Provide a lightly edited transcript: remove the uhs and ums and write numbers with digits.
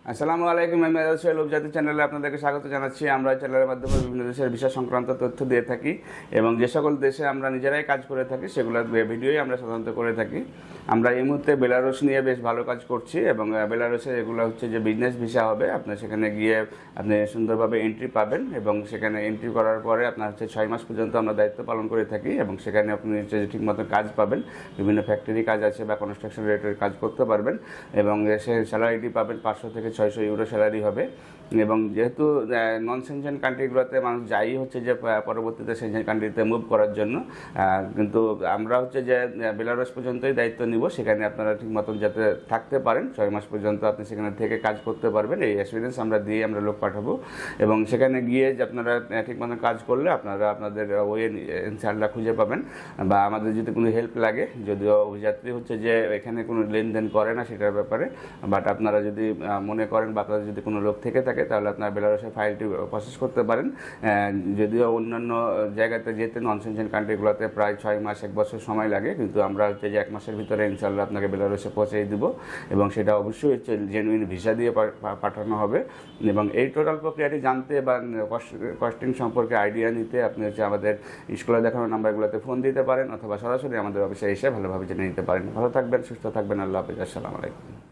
আসসালামু আলাইকুম। আমি মেজাজ সোহেল উপজাতি চ্যানেলে আপনাদেরকে স্বাগত জানাচ্ছি। আমরা চ্যানেলের মাধ্যমে বিভিন্ন দেশের ভিসা সংক্রান্ত তথ্য দিয়ে থাকি এবং যে সকল দেশে আমরা নিজেরাই কাজ করে থাকি সেগুলোর ভিডিওই আমরা সাধারণত করে থাকি। আমরা এই মুহূর্তে বেলারুশ নিয়ে বেশ ভালো কাজ করছি এবং বেলারুশে এগুলো হচ্ছে যে বিজনেস ভিসা হবে। আপনার সেখানে গিয়ে আপনি সুন্দরভাবে এন্ট্রি পাবেন এবং সেখানে এন্ট্রি করার পরে আপনার হচ্ছে 6 মাস পর্যন্ত আমরা দায়িত্ব পালন করে থাকি এবং সেখানে আপনি হচ্ছে যে ঠিকমতো কাজ পাবেন, বিভিন্ন ফ্যাক্টরি কাজ আছে বা কনস্ট্রাকশন রিলেটেড কাজ করতে পারবেন এবং সে স্যালারিটি পাবেন 500 থেকে 600 ইউরো স্যালারি হবে। এবং যেহেতু নন সেনজেন কান্ট্রিগুলোতে মানুষ যাই হচ্ছে যে পরবর্তীতে সেনজেন কান্ট্রিতে মুভ করার জন্য, কিন্তু আমরা হচ্ছে যে বেলারুশ পর্যন্তই দায়িত্ব নিব। সেখানে আপনারা ঠিক মতন যাতে থাকতে পারেন, 6 মাস পর্যন্ত আপনি সেখানে থেকে কাজ করতে পারবেন, এই এক্সপিরিয়েন্স আমরা দিয়ে আমরা লোক পাঠাবো। এবং সেখানে গিয়ে যে আপনারা ঠিক মতন কাজ করলে আপনারা আপনাদের ওয়ে ইনশাআল্লাহ খুঁজে পাবেন। বা আমাদের যদি কোনো হেল্প লাগে, যদিও অভিযাত্রী হচ্ছে যে এখানে কোনো লেনদেন করে না সেটার ব্যাপারে, বাট আপনারা যদি মনে করেন বা আপনাদের যদি কোনো লোক থেকে থাকে তাহলে আপনারা বেলারুশের ফাইলটি প্রসেস করতে পারেন। যদিও অন্যান্য জায়গাতে যেতে নন সেনজেন কান্ট্রিগুলোতে প্রায় 6 মাস 1 বছর সময় লাগে, কিন্তু আমরা হচ্ছে যে 1 মাসের ভিতরে ইনশাআল্লাহ আপনাকে বেলারুশে পৌঁছে দিব এবং সেটা অবশ্যই হচ্ছে জেনুইন ভিসা দিয়ে পাঠানো হবে। এবং এই টোটাল প্রক্রিয়াটি জানতে বা কস্টিং সম্পর্কে আইডিয়া নিতে আপনি হচ্ছে আমাদের স্কুলে দেখানো নাম্বারগুলোতে ফোন দিতে পারেন অথবা সরাসরি আমাদের অফিসে এসে ভালোভাবে জেনে নিতে পারেন। ভালো থাকবেন, সুস্থ থাকবেন। আল্লাহ হাফেজ। আসসালামু আলাইকুম।